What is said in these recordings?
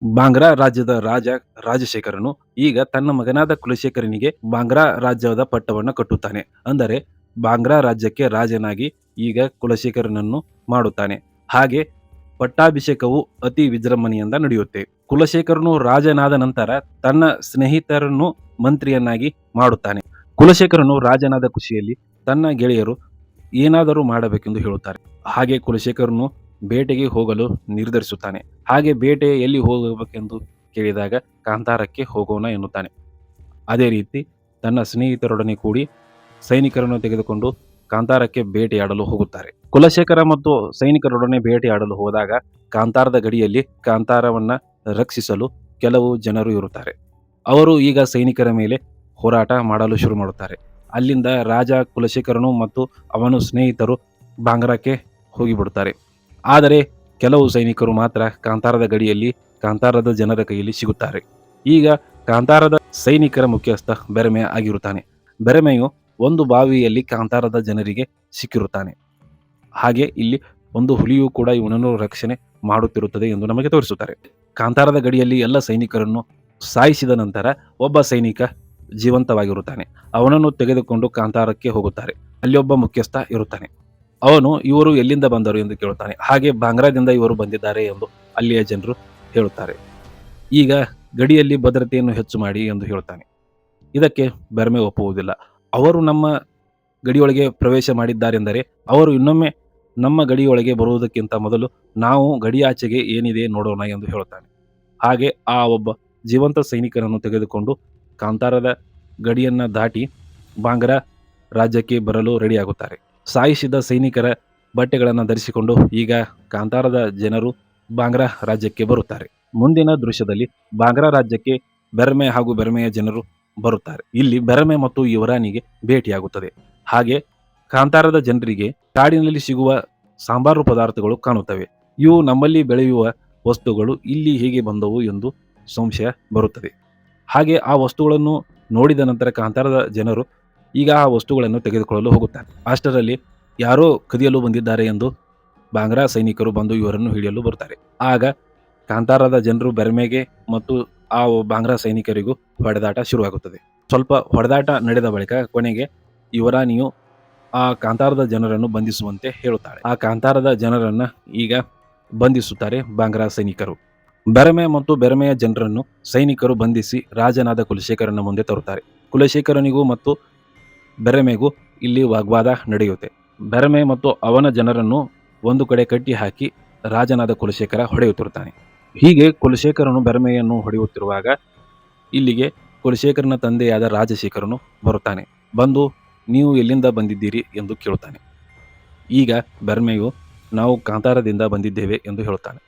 ಬಾಂಗ್ರಾ ರಾಜ್ಯದ ರಾಜ ರಾಜಶೇಖರನು ಈಗ ತನ್ನ ಮಗನಾದ ಕುಲಶೇಖರನಿಗೆ ಬಾಂಗ್ರಾ ರಾಜ್ಯದ ಪಟ್ಟವನ್ನು ಕಟ್ಟುತ್ತಾನೆ. ಅಂದರೆ ಬಾಂಗ್ರಾ ರಾಜ್ಯಕ್ಕೆ ರಾಜನಾಗಿ ಈಗ ಕುಲಶೇಖರನನ್ನು ಮಾಡುತ್ತಾನೆ. ಹಾಗೆ ಪಟ್ಟಾಭಿಷೇಕವು ಅತಿ ವಿಜೃಂಭಣೆಯಿಂದ ನಡೆಯುತ್ತೆ. ಕುಲಶೇಖರನು ರಾಜನಾದ ನಂತರ ತನ್ನ ಸ್ನೇಹಿತರನ್ನು ಮಂತ್ರಿಯನ್ನಾಗಿ ಮಾಡುತ್ತಾನೆ. ಕುಲಶೇಖರನು ರಾಜನಾದ ಖುಷಿಯಲ್ಲಿ ತನ್ನ ಗೆಳೆಯರು ಏನಾದರೂ ಮಾಡಬೇಕೆಂದು ಹೇಳುತ್ತಾರೆ. ಹಾಗೆ ಕುಲಶೇಖರನು ಬೇಟೆಗೆ ಹೋಗಲು ನಿರ್ಧರಿಸುತ್ತಾನೆ. ಹಾಗೆ ಬೇಟೆ ಎಲ್ಲಿ ಹೋಗಬೇಕೆಂದು ಕೇಳಿದಾಗ ಕಾಂತಾರಕ್ಕೆ ಹೋಗೋಣ ಎನ್ನುತ್ತಾನೆ. ಅದೇ ರೀತಿ ತನ್ನ ಸ್ನೇಹಿತರೊಡನೆ ಕೂಡಿ ಸೈನಿಕರನ್ನು ತೆಗೆದುಕೊಂಡು ಕಾಂತಾರಕ್ಕೆ ಬೇಟೆಯಾಡಲು ಹೋಗುತ್ತಾರೆ. ಕುಲಶೇಖರ ಮತ್ತು ಸೈನಿಕರೊಡನೆ ಬೇಟೆಯಾಡಲು ಹೋದಾಗ ಕಾಂತಾರದ ಗಡಿಯಲ್ಲಿ ಕಾಂತಾರವನ್ನ ರಕ್ಷಿಸಲು ಕೆಲವು ಜನರು ಇರುತ್ತಾರೆ. ಅವರು ಈಗ ಸೈನಿಕರ ಮೇಲೆ ಹೋರಾಟ ಮಾಡಲು ಶುರು ಮಾಡುತ್ತಾರೆ. ಅಲ್ಲಿಂದ ರಾಜ ಕುಲಶೇಖರನು ಮತ್ತು ಅವನ ಸ್ನೇಹಿತರು ಬಾಂಗ್ರಾಕ್ಕೆ ಹೋಗಿಬಿಡುತ್ತಾರೆ. ಆದರೆ ಕೆಲವು ಸೈನಿಕರು ಮಾತ್ರ ಕಾಂತಾರದ ಗಡಿಯಲ್ಲಿ ಕಾಂತಾರದ ಜನರ ಕೈಯಲ್ಲಿ ಸಿಗುತ್ತಾರೆ. ಈಗ ಕಾಂತಾರದ ಸೈನಿಕರ ಮುಖ್ಯಸ್ಥ ಬೆರಮೆ ಆಗಿರುತ್ತಾನೆ. ಬೆರಮೆಯು ಒಂದು ಬಾವಿಯಲ್ಲಿ ಕಾಂತಾರದ ಜನರಿಗೆ ಸಿಕ್ಕಿರುತ್ತಾನೆ. ಹಾಗೆ ಇಲ್ಲಿ ಒಂದು ಹುಲಿಯು ಕೂಡ ಇವನನ್ನು ರಕ್ಷಣೆ ಮಾಡುತ್ತಿರುತ್ತದೆ ಎಂದು ನಮಗೆ ತೋರಿಸುತ್ತಾರೆ. ಕಾಂತಾರದ ಗಡಿಯಲ್ಲಿ ಎಲ್ಲ ಸೈನಿಕರನ್ನು ಸಾಯಿಸಿದ ನಂತರ ಒಬ್ಬ ಸೈನಿಕ ಜೀವಂತವಾಗಿರುತ್ತಾನೆ. ಅವನನ್ನು ತೆಗೆದುಕೊಂಡು ಕಾಂತಾರಕ್ಕೆ ಹೋಗುತ್ತಾರೆ. ಅಲ್ಲಿ ಒಬ್ಬ ಮುಖ್ಯಸ್ಥ ಇರುತ್ತಾನೆ. ಅವನು ಇವರು ಎಲ್ಲಿಂದ ಬಂದರು ಎಂದು ಕೇಳುತ್ತಾನೆ. ಹಾಗೆ ಬಾಂಗ್ರಾದಿಂದ ಇವರು ಬಂದಿದ್ದಾರೆ ಎಂದು ಅಲ್ಲಿಯ ಜನರು ಹೇಳುತ್ತಾರೆ. ಈಗ ಗಡಿಯಲ್ಲಿ ಭದ್ರತೆಯನ್ನು ಹೆಚ್ಚು ಮಾಡಿ ಎಂದು ಹೇಳುತ್ತಾನೆ. ಇದಕ್ಕೆ ಬೆರಮೆ ಒಪ್ಪುವುದಿಲ್ಲ. ಅವರು ನಮ್ಮ ಗಡಿಯೊಳಗೆ ಪ್ರವೇಶ ಮಾಡಿದ್ದಾರೆಂದರೆ ಅವರು ಇನ್ನೊಮ್ಮೆ ನಮ್ಮ ಗಡಿಯೊಳಗೆ ಬರುವುದಕ್ಕಿಂತ ಮೊದಲು ನಾವು ಗಡಿಯಾಚೆಗೆ ಏನಿದೆ ನೋಡೋಣ ಎಂದು ಹೇಳುತ್ತಾನೆ. ಹಾಗೆ ಆ ಒಬ್ಬ ಜೀವಂತ ಸೈನಿಕನನ್ನು ತೆಗೆದುಕೊಂಡು ಕಾಂತಾರದ ಗಡಿಯನ್ನ ದಾಟಿ ಬಾಂಗ್ರಾ ರಾಜ್ಯಕ್ಕೆ ಬರಲು ರೆಡಿಯಾಗುತ್ತಾರೆ. ಸಾಯಿಸಿದ ಸೈನಿಕರ ಬಟ್ಟೆಗಳನ್ನು ಧರಿಸಿಕೊಂಡು ಈಗ ಕಾಂತಾರದ ಜನರು ಬಾಂಗ್ರಾ ರಾಜ್ಯಕ್ಕೆ ಬರುತ್ತಾರೆ. ಮುಂದಿನ ದೃಶ್ಯದಲ್ಲಿ ಬಾಂಗ್ರಾ ರಾಜ್ಯಕ್ಕೆ ಬೆರಮೆ ಹಾಗೂ ಬೆರಮೆಯ ಜನರು ಬರುತ್ತಾರೆ. ಇಲ್ಲಿ ಬೆರಮೆ ಮತ್ತು ಯುವರಾಣಿಗೆ ಭೇಟಿಯಾಗುತ್ತದೆ. ಹಾಗೆ ಕಾಂತಾರದ ಜನರಿಗೆ ಕಾಡಿನಲ್ಲಿ ಸಿಗುವ ಸಾಂಬಾರು ಪದಾರ್ಥಗಳು ಕಾಣುತ್ತವೆ. ಇವು ನಮ್ಮಲ್ಲಿ ಬೆಳೆಯುವ ವಸ್ತುಗಳು ಇಲ್ಲಿ ಹೇಗೆ ಬಂದವು ಎಂದು ಸಂಶಯ ಬರುತ್ತದೆ. ಹಾಗೆ ಆ ವಸ್ತುಗಳನ್ನು ನೋಡಿದ ನಂತರ ಕಾಂತಾರದ ಜನರು ಈಗ ಆ ವಸ್ತುಗಳನ್ನು ತೆಗೆದುಕೊಳ್ಳಲು ಹೋಗುತ್ತಾರೆ. ಅಷ್ಟರಲ್ಲಿ ಯಾರೋ ಕದಿಯಲು ಬಂದಿದ್ದಾರೆ ಎಂದು ಬಾಂಗ್ರಾ ಸೈನಿಕರು ಬಂದು ಇವರನ್ನು ಹಿಡಿಯಲು ಬರುತ್ತಾರೆ. ಆಗ ಕಾಂತಾರದ ಜನರು ಬೆರಮೆಗೆ ಮತ್ತು ಆ ಬಾಂಗ್ರಾ ಸೈನಿಕರಿಗೂ ಹೊಡೆದಾಟ ಶುರುವಾಗುತ್ತದೆ. ಸ್ವಲ್ಪ ಹೊಡೆದಾಟ ನಡೆದ ಬಳಿಕ ಕೊನೆಗೆ ಯುವರಾಣಿಯು ಆ ಕಾಂತಾರದ ಜನರನ್ನು ಬಂಧಿಸುವಂತೆ ಹೇಳುತ್ತಾಳೆ. ಆ ಕಾಂತಾರದ ಜನರನ್ನ ಈಗ ಬಂಧಿಸುತ್ತಾರೆ ಬಾಂಗ್ರಾ ಸೈನಿಕರು. ಬೆರಮೆ ಮತ್ತು ಬೆರಮೆಯ ಜನರನ್ನು ಸೈನಿಕರು ಬಂಧಿಸಿ ರಾಜನಾದ ಕುಲಶೇಖರನ ಮುಂದೆ ತರುತ್ತಾರೆ. ಕುಲಶೇಖರನಿಗೂ ಮತ್ತು ಬೆರಮೆಗೂ ಇಲ್ಲಿ ವಾಗ್ವಾದ ನಡೆಯುತ್ತೆ. ಬೆರಮೆ ಮತ್ತು ಅವನ ಜನರನ್ನು ಒಂದು ಕಡೆ ಕಟ್ಟಿ ಹಾಕಿ ರಾಜನಾದ ಕುಲಶೇಖರ ಹೊಡೆಯುತ್ತಿರುತ್ತಾನೆ. ಹೀಗೆ ಕುಲಶೇಖರನು ಬೆರಮೆಯನ್ನು ಹೊಡೆಯುತ್ತಿರುವಾಗ ಇಲ್ಲಿಗೆ ಕುಲಶೇಖರನ ತಂದೆಯಾದ ರಾಜಶೇಖರನು ಬರುತ್ತಾನೆ. ಬಂದು ನೀವು ಎಲ್ಲಿಂದ ಬಂದಿದ್ದೀರಿ ಎಂದು ಕೇಳುತ್ತಾನೆ. ಈಗ ಬೆರಮೆಯು ನಾವು ಕಾಂತಾರದಿಂದ ಬಂದಿದ್ದೇವೆ ಎಂದು ಹೇಳುತ್ತಾನೆ.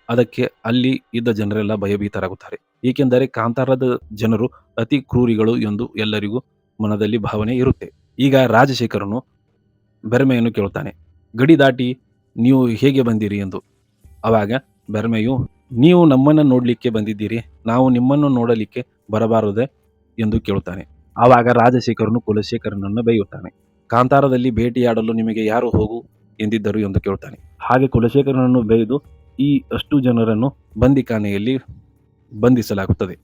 ಅದಕ್ಕೆ ಅಲ್ಲಿ ಇದ್ದ ಜನರೆಲ್ಲ ಭಯಭೀತರಾಗುತ್ತಾರೆ. ಏಕೆಂದರೆ ಕಾಂತಾರದ ಜನರು ಅತಿ ಕ್ರೂರಿಗಳು ಎಂದು ಎಲ್ಲರಿಗೂ ಮನದಲ್ಲಿ ಭಾವನೆ ಇರುತ್ತೆ. ಈಗ ರಾಜಶೇಖರನು ಬೆರಮೆಯನ್ನು ಕೇಳುತ್ತಾನೆ, ಗಡಿ ದಾಟಿ ನೀವು ಹೇಗೆ ಬಂದಿರಿ ಎಂದು. ಆವಾಗ ಬೆರಮೆಯು ನೀವು ನಮ್ಮನ್ನು ನೋಡಲಿಕ್ಕೆ ಬಂದಿದ್ದೀರಿ, ನಾವು ನಿಮ್ಮನ್ನು ನೋಡಲಿಕ್ಕೆ ಬರಬಾರದೆ ಎಂದು ಕೇಳುತ್ತಾನೆ. ಆವಾಗ ರಾಜಶೇಖರನು ಕುಲಶೇಖರನನ್ನು ಬೈಯುತ್ತಾನೆ. ಕಾಂತಾರದಲ್ಲಿ ಭೇಟಿಯಾಡಲು ನಿಮಗೆ ಯಾರು ಹೋಗು ಎಂದಿದ್ದರು ಎಂದು ಕೇಳುತ್ತಾನೆ. ಹಾಗೆ ಕುಲಶೇಖರನನ್ನು ಬೈದು ಈ ಅಷ್ಟು ಜನರನ್ನು ಬಂದಿಖಾನೆಯಲ್ಲಿ ಬಂಧಿಸಲಾಗುತ್ತದೆ.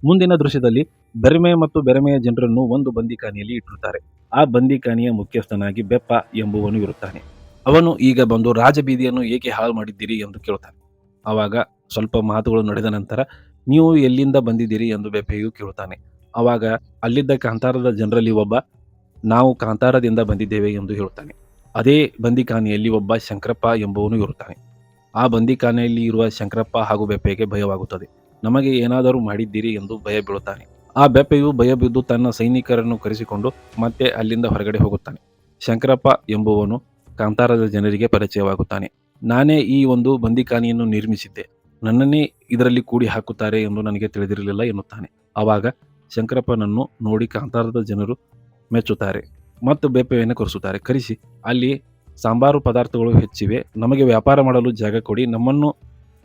ಮುಂದಿನ ದೃಶ್ಯದಲ್ಲಿ ಬೆರಮೆ ಮತ್ತು ಬೆರಮೆಯ ಜನರನ್ನು ಒಂದು ಬಂದಿಖಾನೆಯಲ್ಲಿ ಇಟ್ಟಿರುತ್ತಾರೆ. ಆ ಬಂದಿಖಾನೆಯ ಮುಖ್ಯಸ್ಥನಾಗಿ ಬೆಪ್ಪ ಎಂಬುವನು ಇರುತ್ತಾನೆ. ಅವನು ಈಗ ಬಂದು ರಾಜಬೀದಿಯನ್ನು ಏಕೆ ಹಾಳು ಮಾಡಿದ್ದೀರಿ ಎಂದು ಕೇಳುತ್ತಾನೆ. ಆವಾಗ ಸ್ವಲ್ಪ ಮಾತುಗಳು ನಡೆದ ನಂತರ ನೀವು ಎಲ್ಲಿಂದ ಬಂದಿದ್ದೀರಿ ಎಂದು ಬೆಪ್ಪೆಯು ಕೇಳುತ್ತಾನೆ. ಆವಾಗ ಅಲ್ಲಿದ್ದ ಕಾಂತಾರದ ಜನರಲ್ಲಿ ಒಬ್ಬ ನಾವು ಕಾಂತಾರದಿಂದ ಬಂದಿದ್ದೇವೆ ಎಂದು ಹೇಳುತ್ತಾನೆ. ಅದೇ ಬಂದಿಖಾನೆಯಲ್ಲಿ ಒಬ್ಬ ಶಂಕರಪ್ಪ ಎಂಬುವನು ಇರುತ್ತಾನೆ. ಆ ಬಂದಿಖಾನೆಯಲ್ಲಿ ಇರುವ ಶಂಕರಪ್ಪ ಹಾಗೂ ಬೆಪ್ಪೆಗೆ ಭಯವಾಗುತ್ತದೆ. ನಮಗೆ ಏನಾದರೂ ಮಾಡಿದ್ದೀರಿ ಎಂದು ಭಯ ಬೀಳುತ್ತಾನೆ. ಆ ಬೆಪ್ಪೆಯು ಭಯ ಬಿದ್ದು ತನ್ನ ಸೈನಿಕರನ್ನು ಕರೆಸಿಕೊಂಡು ಮತ್ತೆ ಅಲ್ಲಿಂದ ಹೊರಗಡೆ ಹೋಗುತ್ತಾನೆ. ಶಂಕರಪ್ಪ ಎಂಬುವನು ಕಾಂತಾರದ ಜನರಿಗೆ ಪರಿಚಯವಾಗುತ್ತಾನೆ. ನಾನೇ ಈ ಒಂದು ಬಂದಿಖಾನೆಯನ್ನು ನಿರ್ಮಿಸಿದ್ದೆ, ನನ್ನನ್ನೇ ಇದರಲ್ಲಿ ಕೂಡಿ ಹಾಕುತ್ತಾರೆ ಎಂದು ನನಗೆ ತಿಳಿದಿರಲಿಲ್ಲ ಎನ್ನುತ್ತಾನೆ. ಆವಾಗ ಶಂಕರಪ್ಪನನ್ನು ನೋಡಿ ಕಾಂತಾರದ ಜನರು ಮೆಚ್ಚುತ್ತಾರೆ ಮತ್ತು ಬೆಪ್ಪೆಯನ್ನು ಕರೆಸುತ್ತಾರೆ. ಕರೆಸಿ ಅಲ್ಲಿ ಸಾಂಬಾರು ಪದಾರ್ಥಗಳು ಹೆಚ್ಚಿವೆ, ನಮಗೆ ವ್ಯಾಪಾರ ಮಾಡಲು ಜಾಗ ಕೊಡಿ, ನಮ್ಮನ್ನು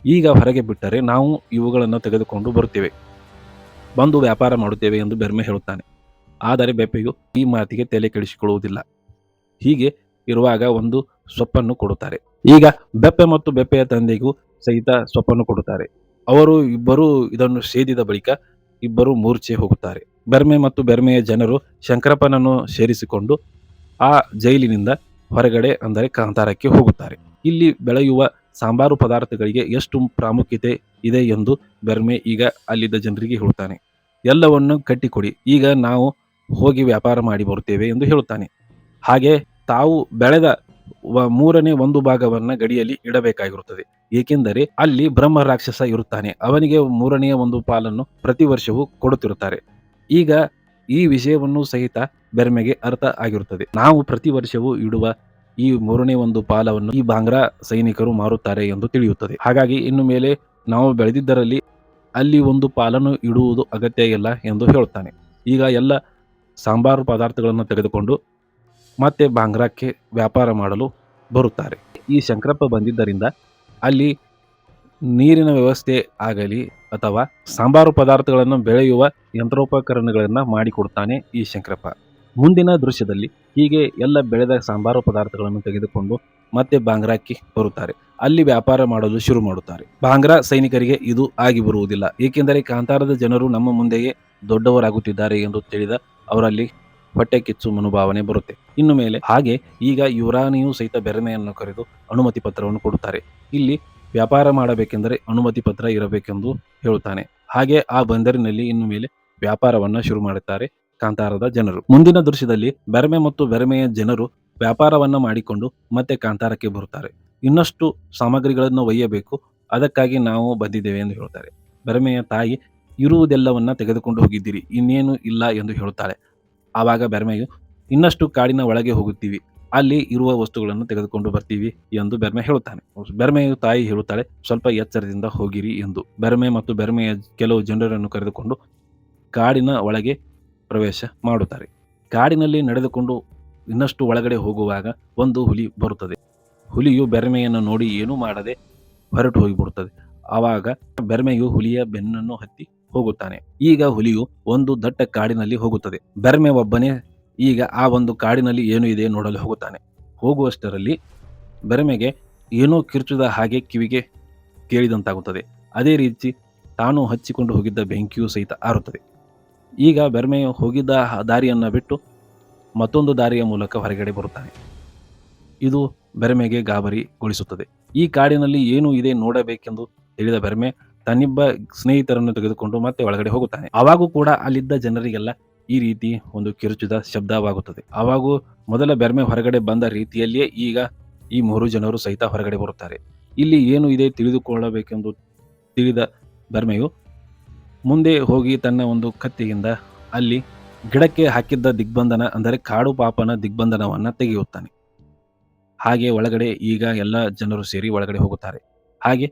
ಈಗ ಹೊರಗೆ ಬಿಟ್ಟರೆ ನಾವು ಇವುಗಳನ್ನು ತೆಗೆದುಕೊಂಡು ಬರುತ್ತೇವೆ, ಬಂದು ವ್ಯಾಪಾರ ಮಾಡುತ್ತೇವೆ ಎಂದು ಬೆರಮೆ ಹೇಳುತ್ತಾನೆ. ಆದರೆ ಬೆಪ್ಪೆಯು ಈ ಮಾತಿಗೆ ತಲೆ ಕೆಡಿಸಿಕೊಳ್ಳುವುದಿಲ್ಲ. ಹೀಗೆ ಇರುವಾಗ ಒಂದು ಸೊಪ್ಪನ್ನು ಕೊಡುತ್ತಾರೆ. ಈಗ ಬೆಪ್ಪೆ ಮತ್ತು ಬೆಪ್ಪೆಯ ತಂದೆಗೂ ಸಹಿತ ಸೊಪ್ಪನ್ನು ಕೊಡುತ್ತಾರೆ. ಅವರು ಇಬ್ಬರೂ ಇದನ್ನು ಸೇದಿದ ಬಳಿಕ ಇಬ್ಬರು ಮೂರ್ಛೆ ಹೋಗುತ್ತಾರೆ. ಬೆರ್ಮೆ ಮತ್ತು ಬೆರ್ಮೆಯ ಜನರು ಶಂಕರಪ್ಪನನ್ನು ಸೇರಿಸಿಕೊಂಡು ಆ ಜೈಲಿನಿಂದ ಹೊರಗಡೆ ಅಂದರೆ ಕಾಂತಾರಕ್ಕೆ ಹೋಗುತ್ತಾರೆ. ಇಲ್ಲಿ ಬೆಳೆಯುವ ಸಾಂಬಾರು ಪದಾರ್ಥಗಳಿಗೆ ಎಷ್ಟು ಪ್ರಾಮುಖ್ಯತೆ ಇದೆ ಎಂದು ಬೆರ್ಮೆ ಈಗ ಅಲ್ಲಿದ್ದ ಜನರಿಗೆ ಹೇಳುತ್ತಾನೆ. ಎಲ್ಲವನ್ನು ಕಟ್ಟಿಕೊಡಿ, ಈಗ ನಾವು ಹೋಗಿ ವ್ಯಾಪಾರ ಮಾಡಿ ಬರುತ್ತೇವೆ ಎಂದು ಹೇಳುತ್ತಾನೆ. ಹಾಗೆ ತಾವು ಬೆಳೆದ ಮೂರನೇ ಒಂದು ಭಾಗವನ್ನ ಗಡಿಯಲ್ಲಿ ಇಡಬೇಕಾಗಿರುತ್ತದೆ. ಏಕೆಂದರೆ ಅಲ್ಲಿ ಬ್ರಹ್ಮ ರಾಕ್ಷಸ ಇರುತ್ತಾನೆ, ಅವನಿಗೆ ಮೂರನೆಯ ಒಂದು ಪಾಲನ್ನು ಪ್ರತಿ ವರ್ಷವೂ ಕೊಡುತ್ತಿರುತ್ತಾರೆ. ಈಗ ಈ ವಿಷಯವನ್ನು ಸಹಿತ ಬೆರ್ಮೆಗೆ ಅರ್ಥ ಆಗಿರುತ್ತದೆ. ನಾವು ಪ್ರತಿ ವರ್ಷವೂ ಇಡುವ ಈ ಮೂರನೇ ಒಂದು ಪಾಲವನ್ನು ಈ ಬಾಂಗ್ರಾ ಸೈನಿಕರು ಮಾರುತ್ತಾರೆ ಎಂದು ತಿಳಿಯುತ್ತದೆ. ಹಾಗಾಗಿ ಇನ್ನು ಮೇಲೆ ನಾವು ಬೆಳೆದಿದ್ದರಲ್ಲಿ ಅಲ್ಲಿ ಒಂದು ಪಾಲನ್ನು ಇಡುವುದು ಅಗತ್ಯ ಇಲ್ಲ ಎಂದು ಹೇಳುತ್ತಾನೆ. ಈಗ ಎಲ್ಲ ಸಾಂಬಾರು ಪದಾರ್ಥಗಳನ್ನು ತೆಗೆದುಕೊಂಡು ಮತ್ತೆ ಬಾಂಗ್ರಾಕ್ಕೆ ವ್ಯಾಪಾರ ಮಾಡಲು ಬರುತ್ತಾರೆ. ಈ ಶಂಕರಪ್ಪ ಬಂದಿದ್ದರಿಂದ ಅಲ್ಲಿ ನೀರಿನ ವ್ಯವಸ್ಥೆ ಆಗಲಿ ಅಥವಾ ಸಾಂಬಾರು ಪದಾರ್ಥಗಳನ್ನು ಬೆಳೆಯುವ ಯಂತ್ರೋಪಕರಣಗಳನ್ನು ಮಾಡಿಕೊಡುತ್ತಾನೆ ಈ ಶಂಕರಪ್ಪ. ಮುಂದಿನ ದೃಶ್ಯದಲ್ಲಿ ಹೀಗೆ ಎಲ್ಲ ಬೆಳೆದ ಸಾಂಬಾರು ಪದಾರ್ಥಗಳನ್ನು ತೆಗೆದುಕೊಂಡು ಮತ್ತೆ ಬಾಂಗ್ರಾಕ್ಕೆ ಬರುತ್ತಾರೆ. ಅಲ್ಲಿ ವ್ಯಾಪಾರ ಮಾಡಲು ಶುರು ಮಾಡುತ್ತಾರೆ. ಬಾಂಗ್ರಾ ಸೈನಿಕರಿಗೆ ಇದು ಆಗಿ ಬರುವುದಿಲ್ಲ, ಏಕೆಂದರೆ ಕಾಂತಾರದ ಜನರು ನಮ್ಮ ಮುಂದೆಯೇ ದೊಡ್ಡವರಾಗುತ್ತಿದ್ದಾರೆ ಎಂದು ತಿಳಿದ ಅವರಲ್ಲಿ ಹೊಟ್ಟೆ ಕಿಚ್ಚು ಮನೋಭಾವನೆ ಬರುತ್ತೆ. ಇನ್ನು ಮೇಲೆ ಹಾಗೆ ಈಗ ಯುವರಾಣಿಯು ಸಹಿತ ಬೆರಮೆಯನ್ನು ಕರೆದು ಅನುಮತಿ ಪತ್ರವನ್ನು ಕೊಡುತ್ತಾರೆ. ಇಲ್ಲಿ ವ್ಯಾಪಾರ ಮಾಡಬೇಕೆಂದರೆ ಅನುಮತಿ ಪತ್ರ ಇರಬೇಕೆಂದು ಹೇಳುತ್ತಾನೆ. ಹಾಗೆ ಆ ಬಂದರಿನಲ್ಲಿ ಇನ್ನು ಮೇಲೆ ವ್ಯಾಪಾರವನ್ನ ಶುರು ಮಾಡುತ್ತಾರೆ ಕಾಂತಾರದ ಜನರು. ಮುಂದಿನ ದೃಶ್ಯದಲ್ಲಿ ಬೆರಮೆ ಮತ್ತು ಬೆರಮೆಯ ಜನರು ವ್ಯಾಪಾರವನ್ನ ಮಾಡಿಕೊಂಡು ಮತ್ತೆ ಕಾಂತಾರಕ್ಕೆ ಬರುತ್ತಾರೆ. ಇನ್ನಷ್ಟು ಸಾಮಗ್ರಿಗಳನ್ನು ಒಯ್ಯಬೇಕು, ಅದಕ್ಕಾಗಿ ನಾವು ಬಂದಿದ್ದೇವೆ ಎಂದು ಹೇಳುತ್ತಾರೆ. ಬೆರಮೆಯ ತಾಯಿ ಇರುವುದೆಲ್ಲವನ್ನ ತೆಗೆದುಕೊಂಡು ಹೋಗಿದ್ದೀರಿ, ಇನ್ನೇನು ಇಲ್ಲ ಎಂದು ಹೇಳುತ್ತಾಳೆ. ಆವಾಗ ಬೆರಮೆಯು ಇನ್ನಷ್ಟು ಕಾಡಿನ ಒಳಗೆ ಹೋಗುತ್ತೀವಿ, ಅಲ್ಲಿ ಇರುವ ವಸ್ತುಗಳನ್ನು ತೆಗೆದುಕೊಂಡು ಬರ್ತೀವಿ ಎಂದು ಬೆರ್ಮೆ ಹೇಳುತ್ತಾನೆ. ಬೆರ್ಮೆಯು ತಾಯಿ ಹೇಳುತ್ತಾಳೆ, ಸ್ವಲ್ಪ ಎಚ್ಚರದಿಂದ ಹೋಗಿರಿ ಎಂದು. ಬೆರ್ಮೆ ಮತ್ತು ಬೆರ್ಮೆಯ ಕೆಲವು ಜನರನ್ನು ಕರೆದುಕೊಂಡು ಕಾಡಿನ ಒಳಗೆ ಪ್ರವೇಶ ಮಾಡುತ್ತಾರೆ. ಕಾಡಿನಲ್ಲಿ ನಡೆದುಕೊಂಡು ಇನ್ನಷ್ಟು ಒಳಗಡೆ ಹೋಗುವಾಗ ಒಂದು ಹುಲಿ ಬರುತ್ತದೆ. ಹುಲಿಯು ಬೆರ್ಮೆಯನ್ನು ನೋಡಿ ಏನೂ ಮಾಡದೆ ಹೊರಟು ಹೋಗಿಬಿಡುತ್ತದೆ. ಆವಾಗ ಬೆರ್ಮೆಯು ಹುಲಿಯ ಬೆನ್ನನ್ನು ಹತ್ತಿ ಹೋಗುತ್ತಾನೆ. ಈಗ ಹುಲಿಯು ಒಂದು ದಟ್ಟ ಕಾಡಿನಲ್ಲಿ ಹೋಗುತ್ತದೆ. ಬೆರ್ಮೆ ಒಬ್ಬನೇ ಈಗ ಆ ಒಂದು ಕಾಡಿನಲ್ಲಿ ಏನು ಇದೆ ನೋಡಲು ಹೋಗುತ್ತಾನೆ. ಹೋಗುವಷ್ಟರಲ್ಲಿ ಬೆರಮೆಗೆ ಏನೋ ಕಿರುಚಿದ ಹಾಗೆ ಕಿವಿಗೆ ಕೇಳಿದಂತಾಗುತ್ತದೆ. ಅದೇ ರೀತಿ ತಾನು ಹಚ್ಚಿಕೊಂಡು ಹೋಗಿದ್ದ ಬೆಂಕಿಯೂ ಸಹಿತ ಆರುತ್ತದೆ. ಈಗ ಬೆರಮೆಯು ಹೋಗಿದ್ದ ದಾರಿಯನ್ನು ಬಿಟ್ಟು ಮತ್ತೊಂದು ದಾರಿಯ ಮೂಲಕ ಹೊರಗಡೆ ಬರುತ್ತಾನೆ. ಇದು ಬೆರಮೆಗೆ ಗಾಬರಿಗೊಳಿಸುತ್ತದೆ. ಈ ಕಾಡಿನಲ್ಲಿ ಏನು ಇದೆ ನೋಡಬೇಕೆಂದು ತಿಳಿದ ಬೆರಮೆ ತನ್ನಿಬ್ಬ ಸ್ನೇಹಿತರನ್ನು ತೆಗೆದುಕೊಂಡು ಮತ್ತೆ ಒಳಗಡೆ ಹೋಗುತ್ತಾನೆ. ಆವಾಗೂ ಕೂಡ ಅಲ್ಲಿದ್ದ ಜನರಿಗೆಲ್ಲ ಈ ರೀತಿ ಒಂದು ಕಿರುಚಿದ ಶಬ್ದವಾಗುತ್ತದೆ. ಆವಾಗೂ ಮೊದಲ ಬೆರ್ಮೆ ಹೊರಗಡೆ ಬಂದ ರೀತಿಯಲ್ಲಿಯೇ ಈಗ ಈ ಮೂರು ಜನರು ಸಹಿತ ಹೊರಗಡೆ ಬರುತ್ತಾರೆ. ಇಲ್ಲಿ ಏನು ಇದೆ ತಿಳಿದುಕೊಳ್ಳಬೇಕೆಂದು ತಿಳಿದ ಬೆರ್ಮೆಯು ಮುಂದೆ ಹೋಗಿ ತನ್ನ ಒಂದು ಕತ್ತಿಯಿಂದ ಅಲ್ಲಿ ಗಿಡಕ್ಕೆ ಹಾಕಿದ್ದ ದಿಗ್ಬಂಧನ ಅಂದರೆ ಕಾಡು ಪಾಪನ ದಿಗ್ಬಂಧನವನ್ನ ತೆಗೆಯುತ್ತಾನೆ. ಹಾಗೆ ಒಳಗಡೆ ಈಗ ಎಲ್ಲ ಜನರು ಸೇರಿ ಒಳಗಡೆ ಹೋಗುತ್ತಾರೆ. ಹಾಗೆ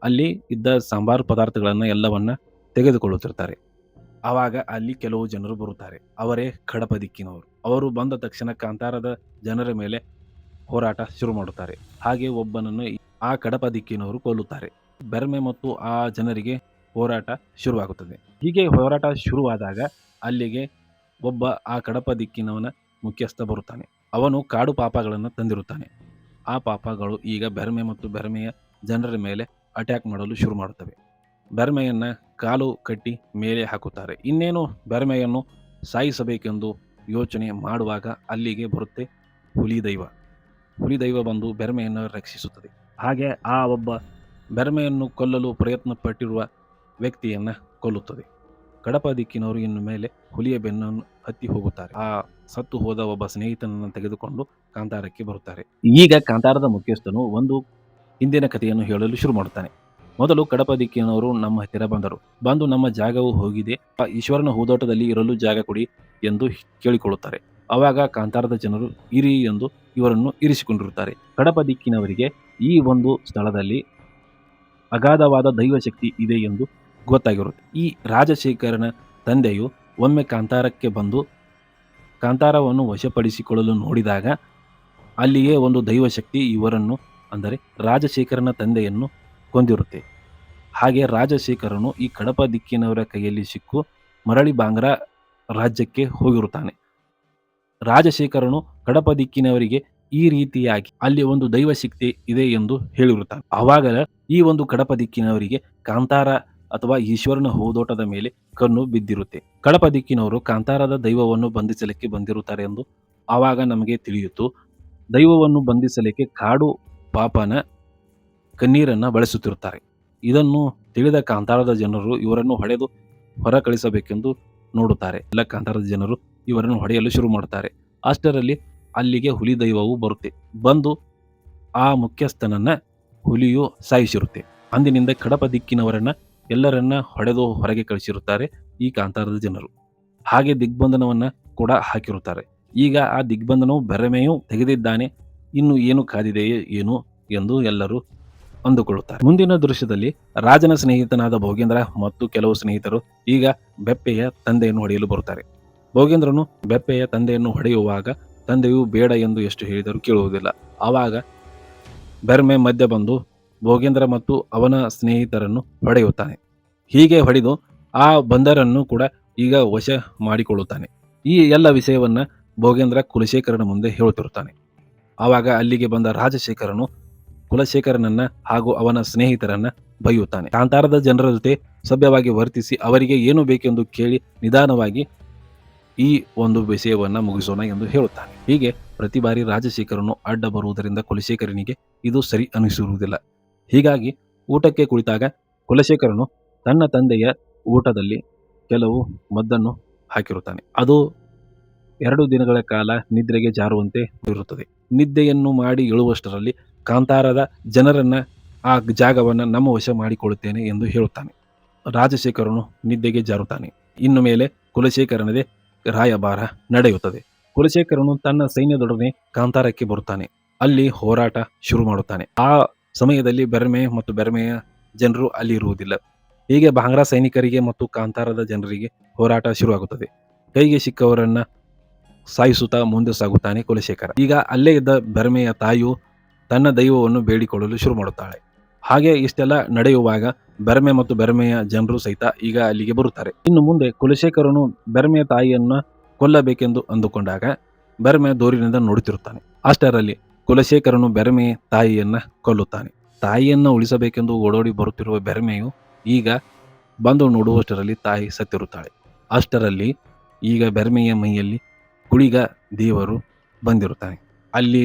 ಅಲ್ಲಿ ಇದ್ದ ಸಾಂಬಾರು ಪದಾರ್ಥಗಳನ್ನ ಎಲ್ಲವನ್ನ ತೆಗೆದುಕೊಳ್ಳುತ್ತಿರ್ತಾರೆ. ಆವಾಗ ಅಲ್ಲಿ ಕೆಲವು ಜನರು ಬರುತ್ತಾರೆ. ಅವರೇ ಕಡಪ ದಿಕ್ಕಿನವರು. ಅವರು ಬಂದ ತಕ್ಷಣ ಕಾಂತಾರದ ಜನರ ಮೇಲೆ ಹೋರಾಟ ಶುರು ಮಾಡುತ್ತಾರೆ. ಹಾಗೆ ಒಬ್ಬನನ್ನು ಆ ಕಡಪ ದಿಕ್ಕಿನವರು ಕೊಲ್ಲುತ್ತಾರೆ. ಬೆರ್ಮೆ ಮತ್ತು ಆ ಜನರಿಗೆ ಹೋರಾಟ ಶುರುವಾಗುತ್ತದೆ. ಹೀಗೆ ಹೋರಾಟ ಶುರುವಾದಾಗ ಅಲ್ಲಿಗೆ ಒಬ್ಬ ಆ ಕಡಪ ದಿಕ್ಕಿನವನ ಮುಖ್ಯಸ್ಥ ಬರುತ್ತಾನೆ. ಅವನು ಕಾಡು ಪಾಪಗಳನ್ನು ತಂದಿರುತ್ತಾನೆ. ಆ ಪಾಪಗಳು ಈಗ ಬೆರ್ಮೆ ಮತ್ತು ಬೆರ್ಮೆಯ ಜನರ ಮೇಲೆ ಅಟ್ಯಾಕ್ ಮಾಡಲು ಶುರು ಮಾಡುತ್ತವೆ. ಬೆರ್ಮೆಯನ್ನ ಕಾಲು ಕಟ್ಟಿ ಮೇಲೆ ಹಾಕುತ್ತಾರೆ. ಇನ್ನೇನು ಬೆರ್ಮೆಯನ್ನು ಸಾಯಿಸಬೇಕೆಂದು ಯೋಚನೆ ಮಾಡುವಾಗ ಅಲ್ಲಿಗೆ ಬರುತ್ತೆ ಹುಲಿದೈವ. ಹುಲಿದೈವ ಬಂದು ಬೆರ್ಮೆಯನ್ನು ರಕ್ಷಿಸುತ್ತದೆ. ಹಾಗೆ ಆ ಒಬ್ಬ ಬೆರ್ಮೆಯನ್ನು ಕೊಲ್ಲಲು ಪ್ರಯತ್ನ ಪಟ್ಟಿರುವ ವ್ಯಕ್ತಿಯನ್ನ ಕೊಲ್ಲುತ್ತದೆ. ಕಡಪ ದಿಕ್ಕಿನವರು ಇನ್ನು ಮೇಲೆ ಹುಲಿಯ ಬೆನ್ನನ್ನು ಹತ್ತಿ ಹೋಗುತ್ತಾರೆ. ಆ ಸತ್ತು ಹೋದ ಒಬ್ಬ ಸ್ನೇಹಿತನನ್ನು ತೆಗೆದುಕೊಂಡು ಕಾಂತಾರಕ್ಕೆ ಬರುತ್ತಾರೆ. ಈಗ ಕಾಂತಾರದ ಮುಖ್ಯಸ್ಥನು ಒಂದು ಹಿಂದಿನ ಕಥೆಯನ್ನು ಹೇಳಲು ಶುರು ಮಾಡುತ್ತಾನೆ. ಮೊದಲು ಕಡಪ ದಿಕ್ಕಿನವರು ನಮ್ಮ ಹತ್ತಿರ ಬಂದು ನಮ್ಮ ಜಾಗವು ಹೋಗಿದೆ, ಈಶ್ವರನ ಹೂದೋಟದಲ್ಲಿ ಇರಲು ಜಾಗ ಕೊಡಿ ಎಂದು ಕೇಳಿಕೊಳ್ಳುತ್ತಾರೆ. ಆವಾಗ ಕಾಂತಾರದ ಜನರು ಇರಿ ಎಂದು ಇವರನ್ನು ಇರಿಸಿಕೊಂಡಿರುತ್ತಾರೆ. ಕಡಪ ದಿಕ್ಕಿನವರಿಗೆ ಈ ಒಂದು ಸ್ಥಳದಲ್ಲಿ ಅಗಾಧವಾದ ದೈವಶಕ್ತಿ ಇದೆ ಎಂದು ಗೊತ್ತಾಗಿರುತ್ತೆ. ಈ ರಾಜಶೇಖರನ ತಂದೆಯು ಒಮ್ಮೆ ಕಾಂತಾರಕ್ಕೆ ಬಂದು ಕಾಂತಾರವನ್ನು ವಶಪಡಿಸಿಕೊಳ್ಳಲು ನೋಡಿದಾಗ ಅಲ್ಲಿಯೇ ಒಂದು ದೈವಶಕ್ತಿ ಇವರನ್ನು ಅಂದರೆ ರಾಜಶೇಖರನ ತಂದೆಯನ್ನು ಕೊಂದಿರುತ್ತೆ. ಹಾಗೆ ರಾಜಶೇಖರನು ಈ ಕಡಪ ದಿಕ್ಕಿನವರ ಕೈಯಲ್ಲಿ ಸಿಕ್ಕು ಮರಳಿ ಬಾಂಗ್ರಾ ರಾಜ್ಯಕ್ಕೆ ಹೋಗಿರುತ್ತಾನೆ. ರಾಜಶೇಖರನು ಕಡಪ ದಿಕ್ಕಿನವರಿಗೆ ಈ ರೀತಿಯಾಗಿ ಅಲ್ಲಿ ಒಂದು ದೈವ ಶಕ್ತಿ ಇದೆ ಎಂದು ಹೇಳಿರುತ್ತಾನೆ. ಆವಾಗ ಈ ಒಂದು ಕಡಪ ದಿಕ್ಕಿನವರಿಗೆ ಕಾಂತಾರ ಅಥವಾ ಈಶ್ವರನ ಹೂದೋಟದ ಮೇಲೆ ಕಣ್ಣು ಬಿದ್ದಿರುತ್ತೆ. ಕಡಪ ದಿಕ್ಕಿನವರು ಕಾಂತಾರದ ದೈವವನ್ನು ಬಂಧಿಸಲಿಕ್ಕೆ ಬಂದಿರುತ್ತಾರೆ ಎಂದು ಆವಾಗ ನಮಗೆ ತಿಳಿಯಿತು. ದೈವವನ್ನು ಬಂಧಿಸಲಿಕ್ಕೆ ಕಾಡು ಪಾಪನ ಕಣ್ಣೀರನ್ನ ಬಳಸುತ್ತಿರುತ್ತಾರೆ. ಇದನ್ನು ತಿಳಿದ ಕಾಂತಾರದ ಜನರು ಇವರನ್ನು ಹೊಡೆದು ಹೊರ ಕಳಿಸಬೇಕೆಂದು ನೋಡುತ್ತಾರೆ. ಎಲ್ಲ ಕಾಂತಾರದ ಜನರು ಇವರನ್ನು ಹೊಡೆಯಲು ಶುರು ಮಾಡುತ್ತಾರೆ. ಅಷ್ಟರಲ್ಲಿ ಅಲ್ಲಿಗೆ ಹುಲಿ ದೈವವು ಬರುತ್ತೆ. ಬಂದು ಆ ಮುಖ್ಯಸ್ಥನನ್ನ ಹುಲಿಯು ಸಾಯಿಸಿರುತ್ತೆ. ಅಂದಿನಿಂದ ಕಡಪ ದಿಕ್ಕಿನವರನ್ನ ಎಲ್ಲರನ್ನ ಹೊಡೆದು ಹೊರಗೆ ಕಳಿಸಿರುತ್ತಾರೆ ಈ ಕಾಂತಾರದ ಜನರು. ಹಾಗೆ ದಿಗ್ಬಂಧನವನ್ನ ಕೂಡ ಹಾಕಿರುತ್ತಾರೆ. ಈಗ ಆ ದಿಗ್ಬಂಧನವು ಬೆರಮೆಯು ತೆಗೆದಿದ್ದಾನೆ, ಇನ್ನು ಏನು ಕಾದಿದೆಯೇ ಏನು ಎಂದು ಎಲ್ಲರೂ ಅಂದುಕೊಳ್ಳುತ್ತಾರೆ. ಮುಂದಿನ ದೃಶ್ಯದಲ್ಲಿ ರಾಜನ ಸ್ನೇಹಿತನಾದ ಭೋಗೇಂದ್ರ ಮತ್ತು ಕೆಲವು ಸ್ನೇಹಿತರು ಈಗ ಬೆಪ್ಪೆಯ ತಂದೆಯನ್ನು ಹೊಡೆಯಲು ಬರುತ್ತಾರೆ. ಭೋಗೇಂದ್ರನು ಬೆಪ್ಪೆಯ ತಂದೆಯನ್ನು ಹೊಡೆಯುವಾಗ ತಂದೆಯು ಬೇಡ ಎಂದು ಎಷ್ಟು ಹೇಳಿದರೂ ಕೇಳುವುದಿಲ್ಲ. ಆವಾಗ ಬೆರ್ಮೆ ಮಧ್ಯ ಬಂದು ಭೋಗೇಂದ್ರ ಮತ್ತು ಅವನ ಸ್ನೇಹಿತರನ್ನು ಹೊಡೆಯುತ್ತಾನೆ. ಹೀಗೆ ಹೊಡೆದು ಆ ಬಂದರನ್ನು ಕೂಡ ಈಗ ವಶ ಮಾಡಿಕೊಳ್ಳುತ್ತಾನೆ. ಈ ಎಲ್ಲ ವಿಷಯವನ್ನ ಭೋಗೇಂದ್ರ ಕುಲಶೇಖರನ ಮುಂದೆ ಹೇಳುತ್ತಿರುತ್ತಾನೆ. ಆವಾಗ ಅಲ್ಲಿಗೆ ಬಂದ ರಾಜಶೇಖರನು ಕುಲಶೇಖರನನ್ನ ಹಾಗೂ ಅವನ ಸ್ನೇಹಿತರನ್ನ ಬೈಯುತ್ತಾನೆ. ಕಾಂತಾರದ ಜನರ ಜೊತೆ ಸಭ್ಯವಾಗಿ ವರ್ತಿಸಿ ಅವರಿಗೆ ಏನು ಬೇಕೆಂದು ಕೇಳಿ ನಿಧಾನವಾಗಿ ಈ ಒಂದು ವಿಷಯವನ್ನ ಮುಗಿಸೋಣ ಎಂದು ಹೇಳುತ್ತಾನೆ. ಹೀಗೆ ಪ್ರತಿ ಬಾರಿ ರಾಜಶೇಖರನು ಅಡ್ಡ ಬರುವುದರಿಂದ ಕುಲಶೇಖರನಿಗೆ ಇದು ಸರಿ ಅನಿಸಿರುವುದಿಲ್ಲ. ಹೀಗಾಗಿ ಊಟಕ್ಕೆ ಕುಳಿತಾಗ ಕುಲಶೇಖರನು ತನ್ನ ತಂದೆಯ ಊಟದಲ್ಲಿ ಕೆಲವು ಮದ್ದನ್ನು ಹಾಕಿರುತ್ತಾನೆ. ಅದು 2 ದಿನಗಳ ಕಾಲ ನಿದ್ರೆಗೆ ಜಾರುವಂತೆ ಇರುತ್ತದೆ. ನಿದ್ದೆಯನ್ನು ಮಾಡಿ ಏಳುವಷ್ಟರಲ್ಲಿ ಕಾಂತಾರದ ಜನರನ್ನ ಆ ಜಾಗವನ್ನ ನಮ್ಮ ವಶ ಮಾಡಿಕೊಳ್ಳುತ್ತೇನೆ ಎಂದು ಹೇಳುತ್ತಾನೆ. ರಾಜಶೇಖರನು ನಿದ್ದೆಗೆ ಜಾರುತ್ತಾನೆ. ಇನ್ನು ಮೇಲೆ ಕುಲಶೇಖರನದೇ ರಾಯಭಾರ ನಡೆಯುತ್ತದೆ. ಕುಲಶೇಖರನು ತನ್ನ ಸೈನ್ಯದೊಡನೆ ಕಾಂತಾರಕ್ಕೆ ಬರುತ್ತಾನೆ. ಅಲ್ಲಿ ಹೋರಾಟ ಶುರು ಮಾಡುತ್ತಾನೆ. ಆ ಸಮಯದಲ್ಲಿ ಬೆರ್ಮೆ ಮತ್ತು ಬೆರ್ಮೆಯ ಜನರು ಅಲ್ಲಿ ಇರುವುದಿಲ್ಲ. ಹೀಗೆ ಬಾಂಗ್ರಾ ಸೈನಿಕರಿಗೆ ಮತ್ತು ಕಾಂತಾರದ ಜನರಿಗೆ ಹೋರಾಟ ಶುರುವಾಗುತ್ತದೆ. ಕೈಗೆ ಸಿಕ್ಕವರನ್ನ ಸಾಯಿಸುತ್ತಾ ಮುಂದೆ ಸಾಗುತ್ತಾನೆ ಕುಲಶೇಖರ. ಈಗ ಅಲ್ಲೇ ಇದ್ದ ಬೆರ್ಮೆಯ ತಾಯಿಯು ತನ್ನ ದೈವವನ್ನು ಬೇಡಿಕೊಳ್ಳಲು ಶುರು ಮಾಡುತ್ತಾಳೆ. ಹಾಗೆ ಇಷ್ಟೆಲ್ಲ ನಡೆಯುವಾಗ ಬೆರ್ಮೆ ಮತ್ತು ಬೆರ್ಮೆಯ ಜನರು ಸಹಿತ ಈಗ ಅಲ್ಲಿಗೆ ಬರುತ್ತಾರೆ. ಇನ್ನು ಮುಂದೆ ಕುಲಶೇಖರನು ಬೆರ್ಮೆಯ ತಾಯಿಯನ್ನ ಕೊಲ್ಲಬೇಕೆಂದು ಅಂದುಕೊಂಡಾಗ ಬೆರ್ಮೆ ದೂರಿನಿಂದ ನೋಡುತ್ತಿರುತ್ತಾನೆ. ಅಷ್ಟರಲ್ಲಿ ಕುಲಶೇಖರನು ಬೆರ್ಮೆಯ ತಾಯಿಯನ್ನ ಕೊಲ್ಲುತ್ತಾನೆ. ತಾಯಿಯನ್ನ ಉಳಿಸಬೇಕೆಂದು ಓಡೋಡಿ ಬರುತ್ತಿರುವ ಬೆರ್ಮೆಯು ಈಗ ಬಂದು ನೋಡುವಷ್ಟರಲ್ಲಿ ತಾಯಿ ಸತ್ತಿರುತ್ತಾಳೆ. ಅಷ್ಟರಲ್ಲಿ ಈಗ ಬೆರ್ಮೆಯ ಮೈಯಲ್ಲಿ ಕುಳಿಗ ದೇವರು ಬಂದಿರುತ್ತಾನೆ. ಅಲ್ಲಿ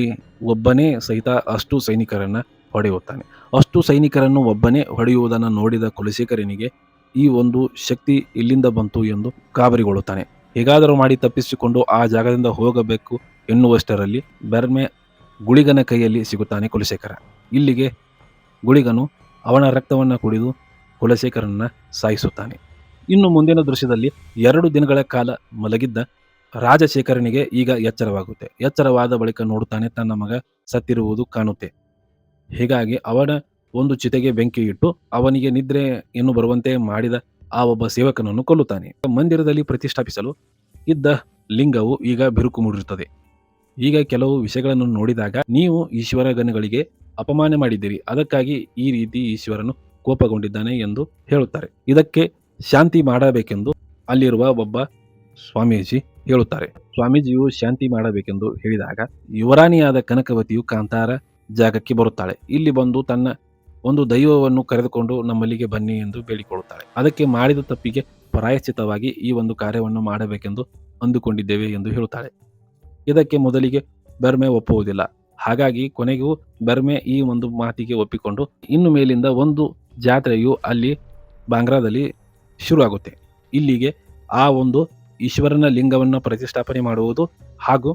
ಒಬ್ಬನೇ ಸಹಿತ ಅಷ್ಟು ಸೈನಿಕರನ್ನ ಹೊಡೆಯುತ್ತಾನೆ. ಅಷ್ಟು ಸೈನಿಕರನ್ನು ಒಬ್ಬನೇ ಹೊಡೆಯುವುದನ್ನು ನೋಡಿದ ಕುಲಶೇಖರನಿಗೆ ಈ ಒಂದು ಶಕ್ತಿ ಎಲ್ಲಿಂದ ಬಂತು ಎಂದು ಗಾಬರಿಗೊಳ್ಳುತ್ತಾನೆ. ಹೇಗಾದರೂ ಮಾಡಿ ತಪ್ಪಿಸಿಕೊಂಡು ಆ ಜಾಗದಿಂದ ಹೋಗಬೇಕು ಎನ್ನುವಷ್ಟರಲ್ಲಿ ಬೆರ್ಮೆ ಗುಳಿಗನ ಕೈಯಲ್ಲಿ ಸಿಗುತ್ತಾನೆ ಕುಲಶೇಖರ. ಇಲ್ಲಿಗೆ ಗುಳಿಗನು ಅವನ ರಕ್ತವನ್ನು ಕುಡಿದು ಕುಲಶೇಖರನ್ನ ಸಾಯಿಸುತ್ತಾನೆ. ಇನ್ನು ಮುಂದಿನ ದೃಶ್ಯದಲ್ಲಿ 2 ದಿನಗಳ ಕಾಲ ಮಲಗಿದ್ದ ರಾಜಶೇಖರನಿಗೆ ಈಗ ಎಚ್ಚರವಾಗುತ್ತೆ. ಎಚ್ಚರವಾದ ಬಳಿಕ ನೋಡುತ್ತಾನೆ ತನ್ನ ಮಗ ಸತ್ತಿರುವುದು ಕಾಣುತ್ತೆ. ಹೀಗಾಗಿ ಅವನ ಒಂದು ಚಿತೆಗೆ ಬೆಂಕಿ ಇಟ್ಟು ಅವನಿಗೆ ನಿದ್ರೆ ಏನು ಬರುವಂತೆ ಮಾಡಿದ ಆ ಒಬ್ಬ ಸೇವಕನನ್ನು ಕೊಲ್ಲುತ್ತಾನೆ. ಮಂದಿರದಲ್ಲಿ ಪ್ರತಿಷ್ಠಾಪಿಸಲು ಇದ್ದ ಲಿಂಗವು ಈಗ ಬಿರುಕು ಮೂಡಿರುತ್ತದೆ. ಈಗ ಕೆಲವು ವಿಷಯಗಳನ್ನು ನೋಡಿದಾಗ ನೀವು ಈಶ್ವರ ಗಣಗಳಿಗೆ ಅಪಮಾನ ಮಾಡಿದ್ದೀರಿ, ಅದಕ್ಕಾಗಿ ಈ ರೀತಿ ಈಶ್ವರನು ಕೋಪಗೊಂಡಿದ್ದಾನೆ ಎಂದು ಹೇಳುತ್ತಾರೆ. ಇದಕ್ಕೆ ಶಾಂತಿ ಮಾಡಬೇಕೆಂದು ಅಲ್ಲಿರುವ ಒಬ್ಬ ಸ್ವಾಮೀಜಿ ಹೇಳುತ್ತಾರೆ. ಸ್ವಾಮೀಜಿಯು ಶಾಂತಿ ಮಾಡಬೇಕೆಂದು ಹೇಳಿದಾಗ ಯುವರಾಣಿಯಾದ ಕನಕವತಿಯು ಕಾಂತಾರ ಜಾಗಕ್ಕೆ ಬರುತ್ತಾಳೆ. ಇಲ್ಲಿ ಬಂದು ತನ್ನ ಒಂದು ದೈವವನ್ನು ಕರೆದುಕೊಂಡು ನಮ್ಮಲ್ಲಿಗೆ ಬನ್ನಿ ಎಂದು ಬೇಡಿಕೊಳ್ಳುತ್ತಾಳೆ. ಅದಕ್ಕೆ ಮಾಡಿದ ತಪ್ಪಿಗೆ ಪ್ರಾಯಶ್ಚಿತ್ತವಾಗಿ ಈ ಒಂದು ಕಾರ್ಯವನ್ನು ಮಾಡಬೇಕೆಂದು ಅಂದುಕೊಂಡಿದ್ದೇವೆ ಎಂದು ಹೇಳುತ್ತಾಳೆ. ಇದಕ್ಕೆ ಮೊದಲಿಗೆ ಬೆರ್ಮೆ ಒಪ್ಪುವುದಿಲ್ಲ. ಹಾಗಾಗಿ ಕೊನೆಗೂ ಬೆರ್ಮೆ ಈ ಒಂದು ಮಾತಿಗೆ ಒಪ್ಪಿಕೊಂಡು ಇನ್ನು ಮೇಲಿಂದ ಒಂದು ಜಾತ್ರೆಯು ಅಲ್ಲಿ ಬಾಂಗ್ರಾದಲ್ಲಿ ಶುರುವಾಗುತ್ತೆ. ಇಲ್ಲಿಗೆ ಆ ಒಂದು ಈಶ್ವರನ ಲಿಂಗವನ್ನು ಪ್ರತಿಷ್ಠಾಪನೆ ಮಾಡುವುದು ಹಾಗೂ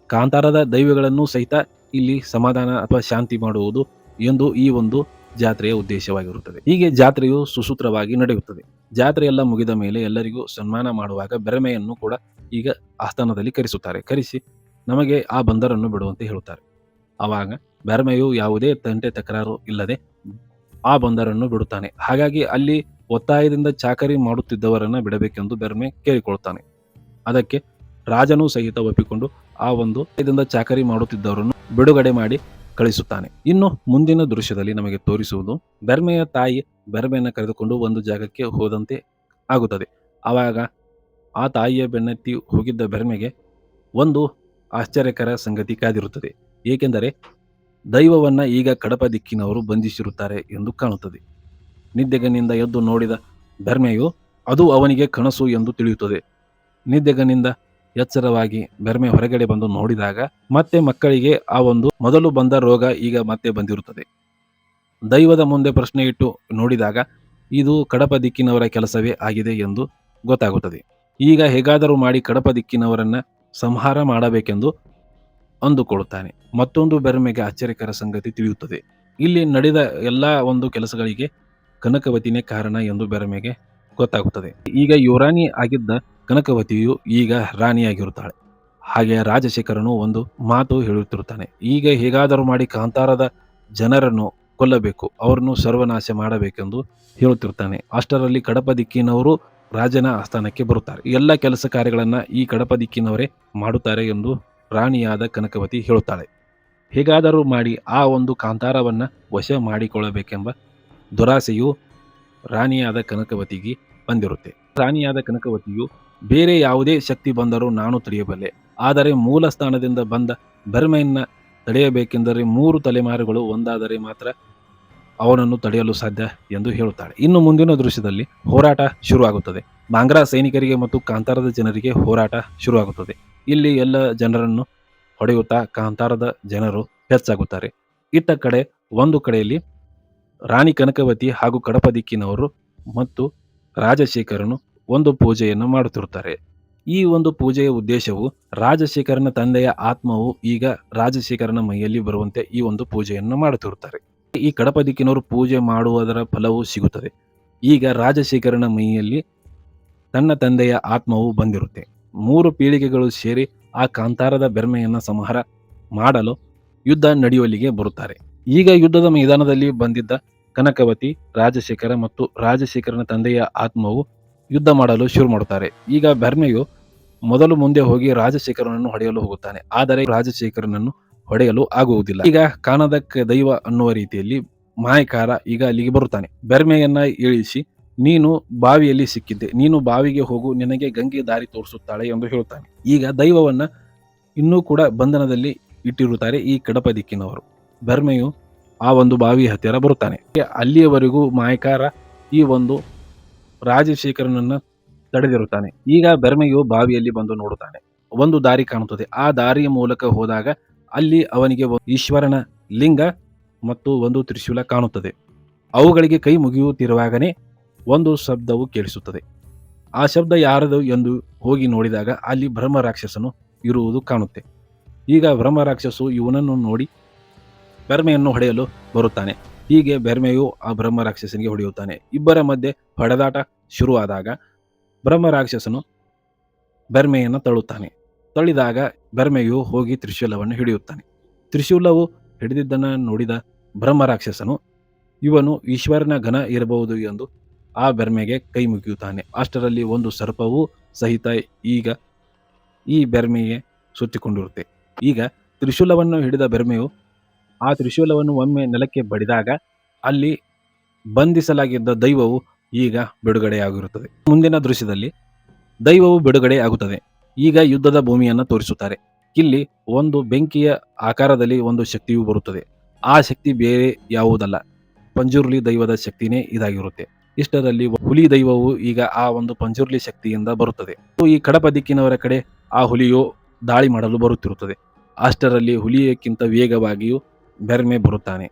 ಕಾಂತಾರದ ದೈವಗಳನ್ನು ಸಹಿತ ಇಲ್ಲಿ ಸಮಾಧಾನ ಅಥವಾ ಶಾಂತಿ ಮಾಡುವುದು ಎಂದು ಈ ಒಂದು ಜಾತ್ರೆಯ ಉದ್ದೇಶವಾಗಿರುತ್ತದೆ. ಹೀಗೆ ಜಾತ್ರೆಯು ಸುಸೂತ್ರವಾಗಿ ನಡೆಯುತ್ತದೆ. ಜಾತ್ರೆಯೆಲ್ಲ ಮುಗಿದ ಮೇಲೆ ಎಲ್ಲರಿಗೂ ಸನ್ಮಾನ ಮಾಡುವಾಗ ಬೆರಮೆಯನ್ನು ಕೂಡ ಈಗ ಆಸ್ಥಾನದಲ್ಲಿ ಕರೆಸುತ್ತಾರೆ. ಕರೆಸಿ ನಮಗೆ ಆ ಬಂದರನ್ನು ಬಿಡುವಂತೆ ಹೇಳುತ್ತಾರೆ. ಆವಾಗ ಬೆರಮೆಯು ಯಾವುದೇ ತಂಟೆ ತಕರಾರು ಇಲ್ಲದೆ ಆ ಬಂದರನ್ನು ಬಿಡುತ್ತಾನೆ. ಹಾಗಾಗಿ ಅಲ್ಲಿ ಒತ್ತಾಯದಿಂದ ಚಾಕರಿ ಮಾಡುತ್ತಿದ್ದವರನ್ನ ಬಿಡಬೇಕೆಂದು ಬೆರ್ಮೆ ಕೇಳಿಕೊಳ್ಳುತ್ತಾನೆ. ಅದಕ್ಕೆ ರಾಜನೂ ಸಹಿತ ಒಪ್ಪಿಕೊಂಡು ಆ ಒಂದು ಇದರಿಂದ ಚಾಕರಿ ಮಾಡುತ್ತಿದ್ದವರನ್ನು ಬಿಡುಗಡೆ ಮಾಡಿ ಕಳಿಸುತ್ತಾನೆ. ಇನ್ನು ಮುಂದಿನ ದೃಶ್ಯದಲ್ಲಿ ನಮಗೆ ತೋರಿಸುವುದು ಬೆರ್ಮೆಯ ತಾಯಿ ಬೆರ್ಮೆಯನ್ನು ಕರೆದುಕೊಂಡು ಒಂದು ಜಾಗಕ್ಕೆ ಹೋದಂತೆ ಆಗುತ್ತದೆ. ಆವಾಗ ಆ ತಾಯಿಯ ಬೆನ್ನತ್ತಿ ಹೋಗಿದ್ದ ಬೆರ್ಮೆಗೆ ಒಂದು ಆಶ್ಚರ್ಯಕರ ಸಂಗತಿ ಕಾದಿರುತ್ತದೆ. ಏಕೆಂದರೆ ದೈವವನ್ನ ಈಗ ಕಡಪ ದಿಕ್ಕಿನವರು ಬಂಧಿಸಿರುತ್ತಾರೆ ಎಂದು ಕಾಣುತ್ತದೆ. ನಿದ್ದೆಗನಿಂದ ಎದ್ದು ನೋಡಿದ ಬೆರ್ಮೆಯು ಅದು ಅವನಿಗೆ ಕನಸು ಎಂದು ತಿಳಿಯುತ್ತದೆ. ನಿದ್ದೆಗನಿಂದ ಎಚ್ಚರವಾಗಿ ಬೆರ್ಮೆ ಹೊರಗಡೆ ಬಂದು ನೋಡಿದಾಗ ಮತ್ತೆ ಮಕ್ಕಳಿಗೆ ಆ ಒಂದು ಮೊದಲು ಬಂದ ರೋಗ ಈಗ ಮತ್ತೆ ಬಂದಿರುತ್ತದೆ. ದೈವದ ಮುಂದೆ ಪ್ರಶ್ನೆ ಇಟ್ಟು ನೋಡಿದಾಗ ಇದು ಕಡಪ ದಿಕ್ಕಿನವರ ಕೆಲಸವೇ ಆಗಿದೆ ಎಂದು ಗೊತ್ತಾಗುತ್ತದೆ. ಈಗ ಹೇಗಾದರೂ ಮಾಡಿ ಕಡಪ ದಿಕ್ಕಿನವರನ್ನ ಸಂಹಾರ ಮಾಡಬೇಕೆಂದು ಅಂದುಕೊಳ್ಳುತ್ತಾನೆ. ಮತ್ತೊಂದು ಬೆರ್ಮೆಗೆ ಆಶ್ಚರ್ಯಕರ ಸಂಗತಿ ತಿಳಿಯುತ್ತದೆ. ಇಲ್ಲಿ ನಡೆದ ಎಲ್ಲಾ ಒಂದು ಕೆಲಸಗಳಿಗೆ ಕನಕವತಿನೇ ಕಾರಣ ಎಂದು ಬೆರಮೆಗೆ ಗೊತ್ತಾಗುತ್ತದೆ. ಈಗ ಯುವರಾಣಿ ಆಗಿದ್ದ ಕನಕವತಿಯು ಈಗ ರಾಣಿಯಾಗಿರುತ್ತಾಳೆ. ಹಾಗೆ ರಾಜಶೇಖರನು ಒಂದು ಮಾತು ಹೇಳುತ್ತಿರುತ್ತಾನೆ. ಈಗ ಹೇಗಾದರೂ ಮಾಡಿ ಕಾಂತಾರದ ಜನರನ್ನು ಕೊಲ್ಲಬೇಕು, ಅವರನ್ನು ಸರ್ವನಾಶ ಮಾಡಬೇಕೆಂದು ಹೇಳುತ್ತಿರುತ್ತಾನೆ. ಅಷ್ಟರಲ್ಲಿ ಕಡಪ ದಿಕ್ಕಿನವರು ರಾಜನ ಆಸ್ಥಾನಕ್ಕೆ ಬರುತ್ತಾರೆ. ಎಲ್ಲ ಕೆಲಸ ಕಾರ್ಯಗಳನ್ನ ಈ ಕಡಪ ದಿಕ್ಕಿನವರೇ ಮಾಡುತ್ತಾರೆ ಎಂದು ರಾಣಿಯಾದ ಕನಕವತಿ ಹೇಳುತ್ತಾಳೆ. ಹೇಗಾದರೂ ಮಾಡಿ ಆ ಒಂದು ಕಾಂತಾರವನ್ನ ವಶ ಮಾಡಿಕೊಳ್ಳಬೇಕೆಂಬ ದುರಾಸೆಯು ರಾಣಿಯಾದ ಕನಕವತಿಗೆ ಬಂದಿರುತ್ತೆ. ರಾಣಿಯಾದ ಕನಕವತಿಯು ಬೇರೆ ಯಾವುದೇ ಶಕ್ತಿ ಬಂದರೂ ನಾನು ತಡೆಯಬಲ್ಲೆ, ಆದರೆ ಮೂಲ ಸ್ಥಾನದಿಂದ ಬಂದ ಬೆರ್ಮೆಯನ್ನ ತಡೆಯಬೇಕೆಂದರೆ 3 ತಲೆಮಾರುಗಳು ಒಂದಾದರೆ ಮಾತ್ರ ಅವನನ್ನು ತಡೆಯಲು ಸಾಧ್ಯ ಎಂದು ಹೇಳುತ್ತಾಳೆ. ಇನ್ನು ಮುಂದಿನ ದೃಶ್ಯದಲ್ಲಿ ಹೋರಾಟ ಶುರುವಾಗುತ್ತದೆ. ಬಾಂಗ್ರಾ ಸೈನಿಕರಿಗೆ ಮತ್ತು ಕಾಂತಾರದ ಜನರಿಗೆ ಹೋರಾಟ ಶುರುವಾಗುತ್ತದೆ. ಇಲ್ಲಿ ಎಲ್ಲ ಜನರನ್ನು ಹೊಡೆಯುತ್ತಾ ಕಾಂತಾರದ ಜನರು ಹೆಚ್ಚಾಗುತ್ತಾರೆ. ಇತ್ತ ಕಡೆ ಒಂದು ಕಡೆಯಲ್ಲಿ ರಾಣಿ ಕನಕವತಿ ಹಾಗೂ ಕಡಪ ದಿಕ್ಕಿನವರು ಮತ್ತು ರಾಜಶೇಖರನು ಒಂದು ಪೂಜೆಯನ್ನು ಮಾಡುತ್ತಿರುತ್ತಾರೆ. ಈ ಒಂದು ಪೂಜೆಯ ಉದ್ದೇಶವು ರಾಜಶೇಖರನ ತಂದೆಯ ಆತ್ಮವು ಈಗ ರಾಜಶೇಖರನ ಮೈಯಲ್ಲಿ ಬರುವಂತೆ ಈ ಒಂದು ಪೂಜೆಯನ್ನು ಮಾಡುತ್ತಿರುತ್ತಾರೆ. ಈ ಕಡಪ ದಿಕ್ಕಿನವರು ಪೂಜೆ ಮಾಡುವುದರ ಫಲವು ಸಿಗುತ್ತದೆ. ಈಗ ರಾಜಶೇಖರನ ಮೈಯಲ್ಲಿ ತನ್ನ ತಂದೆಯ ಆತ್ಮವು ಬಂದಿರುತ್ತೆ. 3 ಪೀಳಿಗೆಗಳು ಸೇರಿ ಆ ಕಾಂತಾರದ ಬೆರ್ಮೆಯನ್ನ ಸಂಹಾರ ಮಾಡಲು ಯುದ್ಧ ನಡೆಯುವಲ್ಲಿಗೆ ಬರುತ್ತಾರೆ. ಈಗ ಯುದ್ಧದ ಮೈದಾನದಲ್ಲಿ ಬಂದಿದ್ದ ಕನಕವತಿ, ರಾಜಶೇಖರ ಮತ್ತು ರಾಜಶೇಖರನ ತಂದೆಯ ಆತ್ಮವು ಯುದ್ಧ ಮಾಡಲು ಶುರು ಮಾಡುತ್ತಾರೆ. ಈಗ ಬೆರ್ಮೆಯು ಮೊದಲು ಮುಂದೆ ಹೋಗಿ ರಾಜಶೇಖರನನ್ನು ಹೊಡೆಯಲು ಹೋಗುತ್ತಾನೆ. ಆದರೆ ರಾಜಶೇಖರನನ್ನು ಹೊಡೆಯಲು ಆಗುವುದಿಲ್ಲ. ಈಗ ಕಾಣದಕ್ಕೆ ದೈವ ಅನ್ನುವ ರೀತಿಯಲ್ಲಿ ಮಾಯಕಾರ ಈಗ ಅಲ್ಲಿಗೆ ಬರುತ್ತಾನೆ. ಬೆರ್ಮೆಯನ್ನ ಇಳಿಸಿ, ನೀನು ಬಾವಿಯಲ್ಲಿ ಸಿಕ್ಕಿದ್ದೆ, ನೀನು ಬಾವಿಗೆ ಹೋಗು, ನಿನಗೆ ಗಂಗೆ ದಾರಿ ತೋರಿಸುತ್ತಾಳೆ ಎಂದು ಹೇಳುತ್ತಾನೆ. ಈಗ ದೈವವನ್ನ ಇನ್ನೂ ಕೂಡ ಬಂಧನದಲ್ಲಿ ಇಟ್ಟಿರುತ್ತಾರೆ ಈ ಕಡಪ ದಿಕ್ಕಿನವರು. ಬೆರ್ಮೆಯು ಆ ಒಂದು ಬಾವಿ ಹತ್ತಿರ ಬರುತ್ತಾನೆ. ಅಲ್ಲಿಯವರೆಗೂ ಮಾಯಕಾರ ಈ ಒಂದು ರಾಜಶೇಖರನನ್ನ ತಡೆದಿರುತ್ತಾನೆ. ಈಗ ಬೆರ್ಮೆಯು ಬಾವಿಯಲ್ಲಿ ಬಂದು ನೋಡುತ್ತಾನೆ. ಒಂದು ದಾರಿ ಕಾಣುತ್ತದೆ. ಆ ದಾರಿಯ ಮೂಲಕ ಹೋದಾಗ ಅಲ್ಲಿ ಅವನಿಗೆ ಈಶ್ವರನ ಲಿಂಗ ಮತ್ತು ಒಂದು ತ್ರಿಶೂಲ ಕಾಣುತ್ತದೆ. ಅವುಗಳಿಗೆ ಕೈ ಮುಗಿಯುತ್ತಿರುವಾಗನೇ ಒಂದು ಶಬ್ದವು ಕೇಳಿಸುತ್ತದೆ. ಆ ಶಬ್ದ ಯಾರದು ಎಂದು ಹೋಗಿ ನೋಡಿದಾಗ ಅಲ್ಲಿ ಬ್ರಹ್ಮ ರಾಕ್ಷಸನು ಇರುವುದು ಕಾಣುತ್ತೆ. ಈಗ ಬ್ರಹ್ಮ ರಾಕ್ಷಸು ಇವನನ್ನು ನೋಡಿ ಬೆರ್ಮೆಯನ್ನು ಹೊಡೆಯಲು ಬರುತ್ತಾನೆ. ಹೀಗೆ ಬೆರ್ಮೆಯು ಆ ಬ್ರಹ್ಮ ರಾಕ್ಷಸನಿಗೆ ಹೊಡೆಯುತ್ತಾನೆ. ಇಬ್ಬರ ಮಧ್ಯೆ ಹೊಡೆದಾಟ ಶುರುವಾದಾಗ ಬ್ರಹ್ಮ ರಾಕ್ಷಸನು ಬೆರ್ಮೆಯನ್ನು ತಳ್ಳುತ್ತಾನೆ. ತಳ್ಳಿದಾಗ ಬೆರ್ಮೆಯು ಹೋಗಿ ತ್ರಿಶೂಲವನ್ನು ಹಿಡಿಯುತ್ತಾನೆ. ತ್ರಿಶೂಲವು ಹಿಡಿದಿದ್ದನ್ನು ನೋಡಿದ ಬ್ರಹ್ಮ ರಾಕ್ಷಸನು ಇವನು ಈಶ್ವರನ ಘನ ಇರಬಹುದು ಎಂದು ಆ ಬೆರ್ಮೆಗೆ ಕೈ ಮುಗಿಯುತ್ತಾನೆ. ಅಷ್ಟರಲ್ಲಿ ಒಂದು ಸರ್ಪವು ಸಹಿತ ಈಗ ಈ ಬೆರ್ಮೆಗೆ ಸುತ್ತಿಕೊಂಡಿರುತ್ತೆ. ಈಗ ತ್ರಿಶೂಲವನ್ನು ಹಿಡಿದ ಬೆರ್ಮೆಯು ಆ ತ್ರಿಶೂಲವನ್ನು ಒಮ್ಮೆ ನೆಲಕ್ಕೆ ಬಡಿದಾಗ ಅಲ್ಲಿ ಬಂಧಿಸಲಾಗಿದ್ದ ದೈವವು ಈಗ ಬಿಡುಗಡೆಯಾಗಿರುತ್ತದೆ. ಮುಂದಿನ ದೃಶ್ಯದಲ್ಲಿ ದೈವವು ಬಿಡುಗಡೆ ಆಗುತ್ತದೆ. ಈಗ ಯುದ್ಧದ ಭೂಮಿಯನ್ನು ತೋರಿಸುತ್ತಾರೆ. ಇಲ್ಲಿ ಒಂದು ಬೆಂಕಿಯ ಆಕಾರದಲ್ಲಿ ಒಂದು ಶಕ್ತಿಯು ಬರುತ್ತದೆ. ಆ ಶಕ್ತಿ ಬೇರೆ ಯಾವುದಲ್ಲ, ಪಂಜುರ್ಲಿ ದೈವದ ಶಕ್ತಿನೇ ಇದಾಗಿರುತ್ತೆ. ಇಷ್ಟರಲ್ಲಿ ಹುಲಿ ದೈವವು ಈಗ ಆ ಒಂದು ಪಂಜುರ್ಲಿ ಶಕ್ತಿಯಿಂದ ಬರುತ್ತದೆ. ಈ ಕಡಪ ದಿಕ್ಕಿನವರ ಕಡೆ ಆ ಹುಲಿಯು ದಾಳಿ ಮಾಡಲು ಬರುತ್ತಿರುತ್ತದೆ. ಅಷ್ಟರಲ್ಲಿ ಹುಲಿಯಕ್ಕಿಂತ ವೇಗವಾಗಿಯೂ ಬೆರ್ಮೆ ಬರುತ್ತಾನೆ.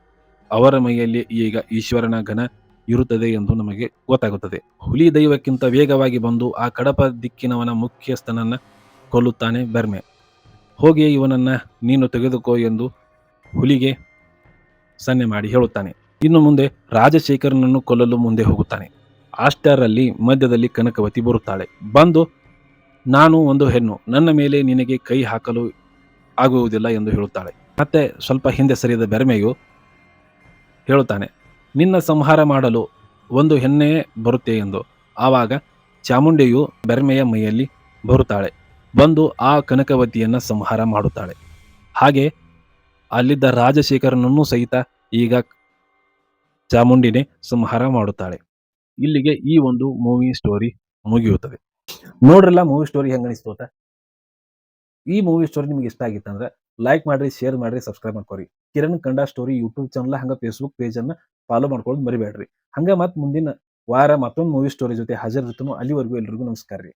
ಅವರ ಮೈಯಲ್ಲಿ ಈಗ ಈಶ್ವರನ ಘನ ಇರುತ್ತದೆ ಎಂದು ನಮಗೆ ಗೊತ್ತಾಗುತ್ತದೆ. ಹುಲಿ ದೈವಕ್ಕಿಂತ ವೇಗವಾಗಿ ಬಂದು ಆ ಕಡಪ ದಿಕ್ಕಿನವನ ಮುಖ್ಯಸ್ಥನನ್ನ ಕೊಲ್ಲುತ್ತಾನೆ ಬೆರ್ಮೆ. ಹೋಗಿ ಇವನನ್ನ ನೀನು ತೆಗೆದುಕೋ ಎಂದು ಹುಲಿಗೆ ಸನ್ನೆ ಮಾಡಿ ಹೇಳುತ್ತಾನೆ. ಇನ್ನು ಮುಂದೆ ರಾಜಶೇಖರನನ್ನು ಕೊಲ್ಲಲು ಮುಂದೆ ಹೋಗುತ್ತಾನೆ. ಅಷ್ಟರಲ್ಲಿ ಮಧ್ಯದಲ್ಲಿ ಕನಕವತಿ ಬರುತ್ತಾಳೆ. ಬಂದು, ನಾನು ಒಂದು ಹೆಣ್ಣು, ನನ್ನ ಮೇಲೆ ನಿನಗೆ ಕೈ ಹಾಕಲು ಆಗುವುದಿಲ್ಲ ಎಂದು ಹೇಳುತ್ತಾಳೆ. ಮತ್ತೆ ಸ್ವಲ್ಪ ಹಿಂದೆ ಸರಿದ ಬೆರ್ಮೆಯು ಹೇಳುತ್ತಾನೆ, ನಿನ್ನ ಸಂಹಾರ ಮಾಡಲು ಒಂದು ಹೆಣ್ಣೆ ಬರುತ್ತೆ ಎಂದು. ಆವಾಗ ಚಾಮುಂಡಿಯು ಬೆರ್ಮೆಯ ಮೈಯಲ್ಲಿ ಬರುತ್ತಾಳೆ. ಬಂದು ಆ ಕನಕವತಿಯನ್ನ ಸಂಹಾರ ಮಾಡುತ್ತಾಳೆ. ಹಾಗೆ ಅಲ್ಲಿದ್ದ ರಾಜಶೇಖರನನ್ನು ಸಹಿತ ಈಗ ಚಾಮುಂಡಿನೇ ಸಂಹಾರ ಮಾಡುತ್ತಾಳೆ. ಇಲ್ಲಿಗೆ ಈ ಒಂದು ಮೂವಿ ಸ್ಟೋರಿ ಮುಗಿಯುತ್ತದೆ. ನೋಡ್ರಲ್ಲ ಮೂವಿ ಸ್ಟೋರಿ ಹೆಂಗನಿಸ್ತು ಅಂತ. ಈ ಮೂವಿ ಸ್ಟೋರಿ ನಿಮ್ಗೆ ಇಷ್ಟ ಆಗಿತ್ತಂದ್ರೆ ಲೈಕ್ ಮಾಡ್ರಿ, ಶೇರ್ ಮಾಡ್ರಿ, ಸಬ್ಸ್ಕ್ರೈಬ್ ಮಾಡ್ಕೊರಿ. ಕಿರಣ್ ಕಂಡ ಸ್ಟೋರಿ ಯೂಟ್ಯೂಬ್ ಚಾನಲ್ ಹಂಗ ಫೇಸ್ಬುಕ್ ಪೇಜ್ ಅನ್ನ ಫಾಲೋ ಮಾಡ್ಕೊಳ್ಳೋದು ಮರಿಬೇಡ್ರಿ. ಹಂಗ ಮತ್ ಮುಂದಿನ ವಾರ ಮತ್ತೊಂದು ಮೂವಿ ಸ್ಟೋರಿ ಜೊತೆ ಹಾಜರಿರ್ತೀನಿ. ಅಲ್ಲಿವರೆಗೂ ಎಲ್ರಿಗೂ ನಮಸ್ಕಾರ ರೀ.